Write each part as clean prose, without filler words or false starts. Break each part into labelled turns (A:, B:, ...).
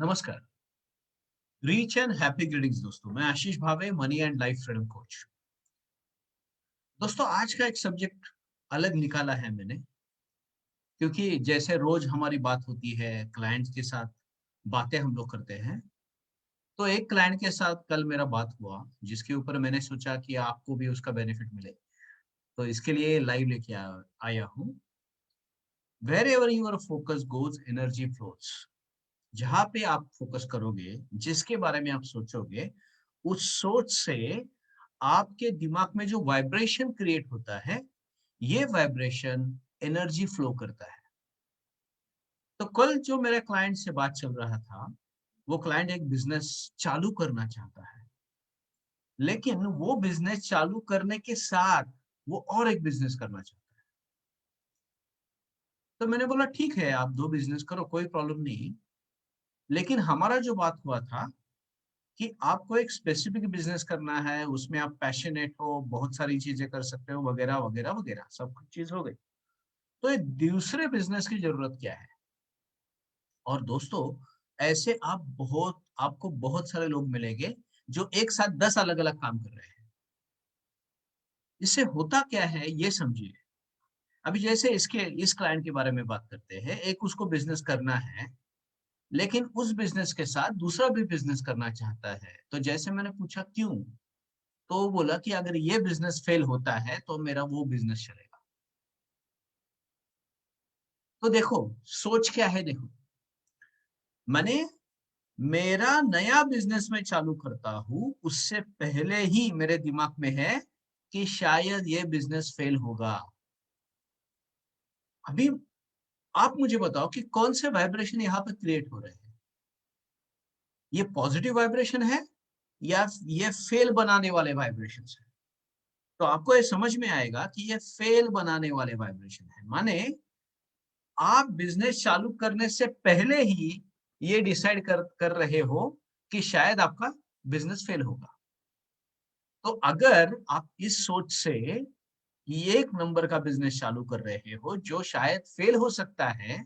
A: नमस्कार। Reach and happy greetings दोस्तों। मैं आशीष भावे, money and life freedom coach. दोस्तों, आज का एक सब्जेक्ट अलग निकाला है मैंने, क्योंकि जैसे रोज हमारी बात होती है क्लाइंट्स के साथ, बातें हम लोग करते हैं। तो एक क्लाइंट के साथ कल मेरा बात हुआ, जिसके ऊपर मैंने सोचा कि आपको भी उसका बेनिफिट मिले। तो इसके लिए लाइव लेके आया हूँ। Wherever your focus goes energy flows. जहाँ पे आप फोकस करोगे, जिसके बारे में आप सोचोगे, उस सोच से आपके दिमाग में जो वाइब्रेशन क्रिएट होता है, ये वाइब्रेशन एनर्जी फ्लो करता है। तो कल जो मेरे क्लाइंट से बात चल रहा था, वो क्लाइंट एक बिजनेस चालू करना चाहता है, लेकिन वो बिजनेस चालू करने के साथ वो और एक बिजनेस करना चाहता है। तो मैंने बोला ठीक है, आप दो बिजनेस करो, कोई प्रॉब्लम नहीं। लेकिन हमारा जो बात हुआ था कि आपको एक स्पेसिफिक बिजनेस करना है, उसमें आप पैशनेट हो, बहुत सारी चीजें कर सकते हो, वगैरह वगैरह वगैरह, सब कुछ चीज हो गई। तो ये दूसरे बिजनेस की जरूरत क्या है? और दोस्तों, ऐसे आपको बहुत सारे लोग मिलेंगे जो एक साथ 10 अलग अलग काम कर रहे हैं। इससे होता क्या है ये समझिए। अभी जैसे इस क्लाइंट के बारे में बात करते हैं, एक उसको बिजनेस करना है, लेकिन उस बिजनेस के साथ दूसरा भी बिजनेस करना चाहता है। तो जैसे मैंने पूछा क्यों, तो वो बोला कि अगर ये बिजनेस फेल होता है तो मेरा वो बिजनेस चलेगा। तो देखो, सोच क्या है, देखो। मैंने मेरा नया बिजनेस में चालू करता हूं, उससे पहले ही मेरे दिमाग में है कि शायद ये बिजनेस फेल होगा। अभी आप मुझे बताओ कि कौन से वाइब्रेशन यहाँ पे क्रिएट हो रहे हैं। ये पॉजिटिव वाइब्रेशन है या ये फेल बनाने वाले वाइब्रेशन है? तो आपको ये समझ में आएगा कि ये फेल बनाने वाले वाइब्रेशन है। माने आप बिजनेस चालू करने से पहले ही ये डिसाइड कर रहे हो कि शायद आपका बिजनेस फेल होगा। तो अगर आप इस सोच से एक नंबर का बिजनेस चालू कर रहे हो जो शायद फेल हो सकता है,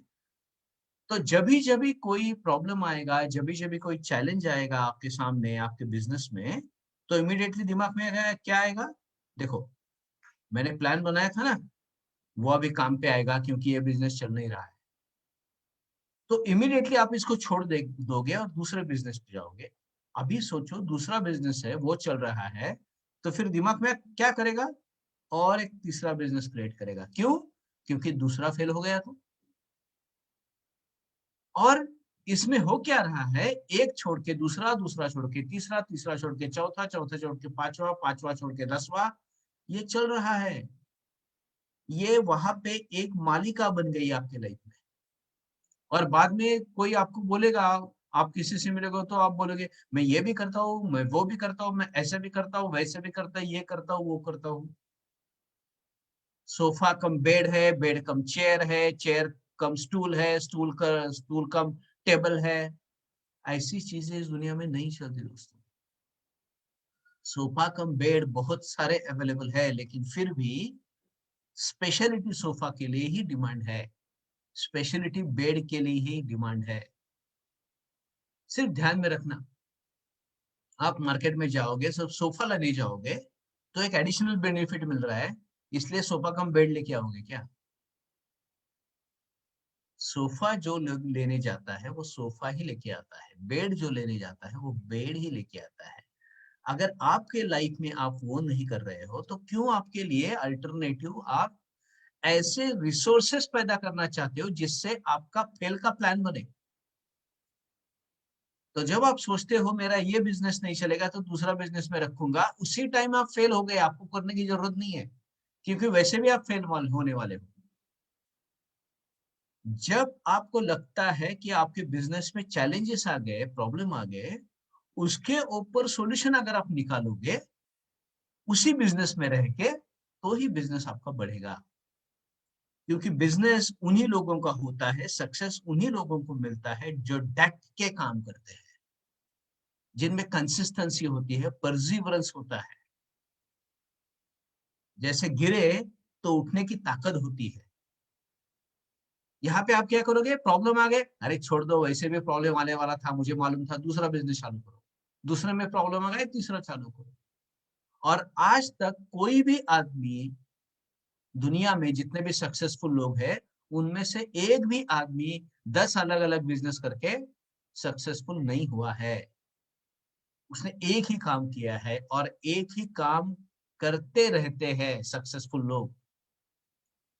A: तो जभी जभी कोई प्रॉब्लम आएगा, जभी जभी कोई चैलेंज आएगा आपके सामने, आपके बिजनेस में, तो इमीडिएटली दिमाग में क्या आएगा? देखो, मैंने प्लान बनाया था ना, वो अभी काम पे आएगा क्योंकि ये बिजनेस चल नहीं रहा है। तो इमीडिएटली आप इसको छोड़ दोगे और दूसरे बिजनेस पे जाओगे। अभी सोचो, दूसरा बिजनेस है, वो चल रहा है, तो फिर दिमाग में क्या करेगा? और एक तीसरा बिजनेस क्रिएट करेगा। क्यों? क्योंकि दूसरा फेल हो गया। तो और इसमें हो क्या रहा है, एक छोड़ के दूसरा, दूसरा छोड़ के तीसरा, तीसरा छोड़ के चौथा, चौथा छोड़ के पांचवा, पांचवा छोड़ के 10वां, ये चल रहा है। ये वहां पे एक मालिका बन गई आपके लाइफ में। और बाद में कोई आपको बोलेगा, आप किसी से मिलोगे तो आप बोलोगे मैं ये भी करता हूँ, मैं वो भी करता हूँ, मैं ऐसे भी करता हूँ, वैसे भी करता हूँ, ये करता हूँ, वो करता हूँ। सोफा कम बेड है, बेड कम चेयर है, चेयर कम स्टूल है, स्टूल कम टेबल है। ऐसी चीजें इस दुनिया में नहीं चलती दोस्तों। सोफा कम बेड बहुत सारे अवेलेबल है, लेकिन फिर भी स्पेशलिटी सोफा के लिए ही डिमांड है, स्पेशलिटी बेड के लिए ही डिमांड है। सिर्फ ध्यान में रखना, आप मार्केट में जाओगे, सब सोफा लेने जाओगे, तो एक एडिशनल बेनिफिट मिल रहा है, इसलिए सोफा कम बेड लेके आओगे क्या? सोफा जो लोग लेने जाता है वो सोफा ही लेके आता है, बेड जो लेने जाता है वो बेड ही लेके आता है। अगर आपके लाइफ में आप वो नहीं कर रहे हो, तो क्यों आपके लिए अल्टरनेटिव आप ऐसे रिसोर्सेस पैदा करना चाहते हो जिससे आपका फेल का प्लान बने? तो जब आप सोचते हो मेरा ये बिजनेस नहीं चलेगा तो दूसरा बिजनेस में रखूंगा, उसी टाइम आप फेल हो गए, आपको करने की जरूरत नहीं है, क्योंकि वैसे भी आप फेल होने वाले हो। जब आपको लगता है कि आपके बिजनेस में चैलेंजेस आ गए, प्रॉब्लम आ गए, उसके ऊपर सॉल्यूशन अगर आप निकालोगे उसी बिजनेस में रह के, तो ही बिजनेस आपका बढ़ेगा। क्योंकि बिजनेस उन्हीं लोगों का होता है, सक्सेस उन्हीं लोगों को मिलता है जो डट के काम करते हैं, जिनमें कंसिस्टेंसी होती है, परसिवरेंस होता है। जैसे गिरे तो उठने की ताकत होती है, यहाँ पे आप क्या करोगे, प्रॉब्लम आ गए, अरे छोड़ दो, वैसे भी प्रॉब्लम आने वाला था, मुझे मालूम था, दूसरा बिजनेस चालू करो। दूसरे में प्रॉब्लम आ गए, तीसरा चालू करो। और आज तक कोई भी आदमी दुनिया में, जितने भी सक्सेसफुल लोग हैं, उनमें से एक भी आदमी 10 अलग अलग बिजनेस करके सक्सेसफुल नहीं हुआ है। उसने एक ही काम किया है और एक ही काम करते रहते हैं सक्सेसफुल लोग।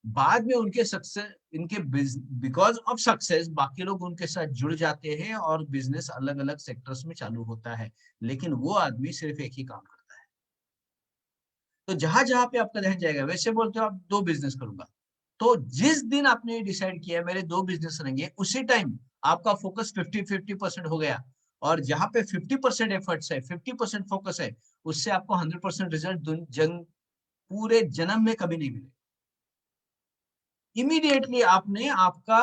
A: बाद में उनके सक्सेस, इनके बिकॉज ऑफ सक्सेस बाकी लोग उनके साथ जुड़ जाते हैं और बिजनेस अलग अलग सेक्टर्स में चालू होता है, लेकिन वो आदमी सिर्फ एक ही काम करता है। तो जहां जहां पे आपका ध्यान जाएगा, वैसे बोलते हो आप 2 बिजनेस करूंगा, तो जिस दिन आपने डिसाइड किया मेरे 2 बिजनेस रहेंगे, उसी टाइम आपका फोकस 50-50% हो गया। और जहां पे 50% एफर्ट्स है, 50% फोकस है, उससे आपको 100% रिजल्ट जंग पूरे जन्म में कभी नहीं मिले। इमीडिएटली आपने आपका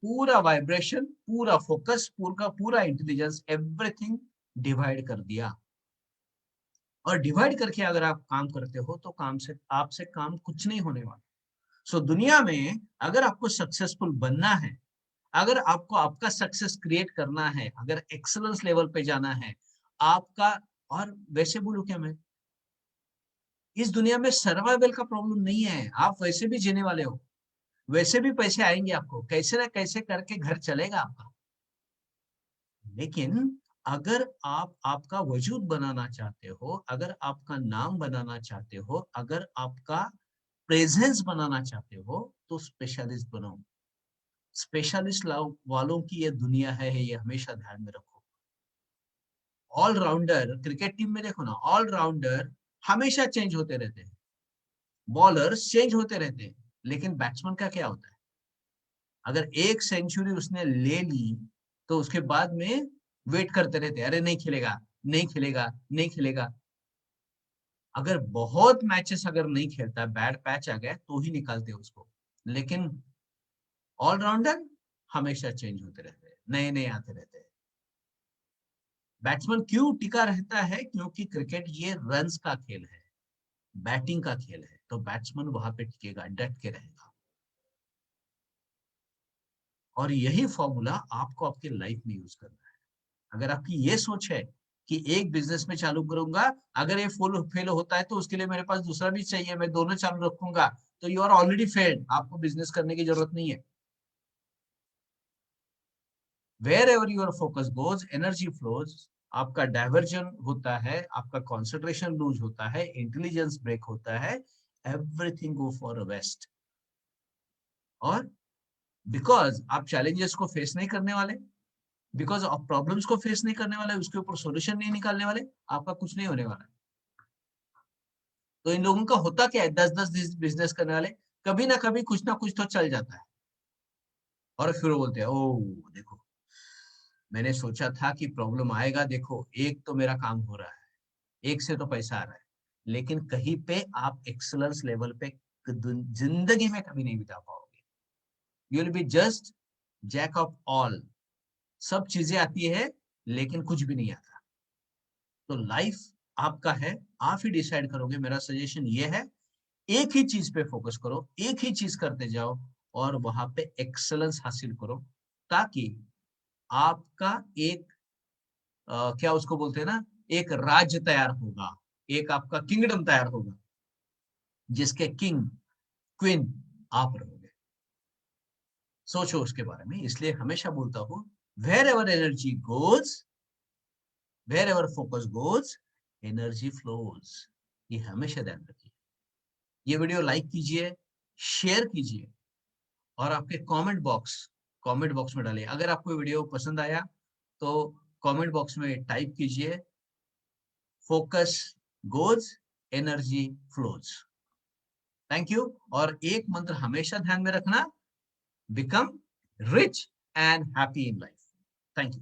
A: पूरा वाइब्रेशन, पूरा फोकस, पूरा इंटेलिजेंस, एवरीथिंग डिवाइड कर दिया। और डिवाइड करके अगर आप काम करते हो तो काम से आपसे काम कुछ नहीं होने वाला। सो दुनिया में अगर आपको सक्सेसफुल बनना है, अगर आपको आपका सक्सेस क्रिएट करना है, अगर एक्सलेंस लेवल पे जाना है आपका, और वैसे बोलूं क्या मैं, इस दुनिया में सर्वाइवल का प्रॉब्लम नहीं है, आप वैसे भी जीने वाले हो, वैसे भी पैसे आएंगे आपको, कैसे ना कैसे करके घर चलेगा आपका। लेकिन अगर आप आपका वजूद बनाना चाहते हो, अगर आपका नाम बनाना चाहते हो, अगर आपका प्रेजेंस बनाना चाहते हो, तो स्पेशलिस्ट बनो। स्पेशलिस्ट वालों की ये दुनिया है, ये हमेशा ध्यान में रखो। ऑलराउंडर, क्रिकेट टीम में देखो ना, ऑलराउंडर हमेशा चेंज होते रहते हैं, बॉलर्स चेंज होते रहते हैं, लेकिन बैट्समैन का क्या होता है, अगर एक सेंचुरी उसने ले ली तो उसके बाद में वेट करते रहते, अरे नहीं खेलेगा, नहीं खेलेगा, नहीं खेलेगा। अगर बहुत मैचेस अगर नहीं खेलता, बैड पैच आ गया, तो ही निकालते उसको। लेकिन ऑलराउंडर हमेशा चेंज होते रहते हैं, नए नए आते रहते हैं। बैट्समैन क्यों टिका रहता है, क्योंकि क्रिकेट ये रन्स का खेल है, बैटिंग का खेल है, तो बैट्समैन वहां पे टिकेगा, डट के रहेगा। और यही फॉर्मूला आपको आपकी लाइफ में यूज करना है। अगर आपकी ये सोच है कि एक बिजनेस में चालू करूंगा, अगर ये फेल होता है तो उसके लिए मेरे पास दूसरा भी चाहिए, मैं दोनों चालू रखूंगा, तो यू आर ऑलरेडी फेल्ड, आपको बिजनेस करने की जरूरत नहीं है। Wherever your focus goes, energy flows. आपका डाइवर्जन होता है, आपका कॉन्सेंट्रेशन लूज होता है, इंटेलिजेंस ब्रेक होता है, एवरीथिंग गो फॉर वेस्ट। और बिकॉज आप चैलेंजेस को फेस नहीं करने वाले, बिकॉज आप प्रॉब्लम्स को फेस नहीं करने वाले, उसके ऊपर सॉल्यूशन नहीं निकालने वाले, आपका कुछ नहीं होने वाला। तो इन लोगों का होता क्या है, 10-10 बिजनेस करने वाले, कभी ना कुछ तो चल जाता है। और फिर वो बोलते हैं, ओ देखो, मैंने सोचा था कि प्रॉब्लम आएगा, देखो एक तो मेरा काम हो रहा है, एक से तो पैसा आ रहा है, लेकिन कहीं पे आप एक्सलेंस लेवल पे जिंदगी में कभी नहीं बिता पाओगे। You will be just jack of all, सब चीजें आती है लेकिन कुछ भी नहीं आता। तो लाइफ आपका है, आप ही डिसाइड करोगे। मेरा सजेशन ये है, एक ही चीज पे फोकस करो, एक ही चीज करते जाओ और वहां पे एक्सलेंस हासिल करो, ताकि आपका एक क्या उसको बोलते हैं ना, एक राज्य तैयार होगा, एक आपका किंगडम तैयार होगा, जिसके किंग क्वीन आप रहोगे। सोचो उसके बारे में। इसलिए हमेशा बोलता हूं, wherever energy goes, wherever focus goes, energy flows. ये हमेशा ध्यान रखिए। ये वीडियो लाइक कीजिए, शेयर कीजिए, और आपके कमेंट बॉक्स में डालिए। अगर आपको वीडियो पसंद आया तो कमेंट बॉक्स में टाइप कीजिए, focus goes, energy flows. Thank you. और एक मंत्र हमेशा ध्यान में रखना, become rich and happy in life. Thank you.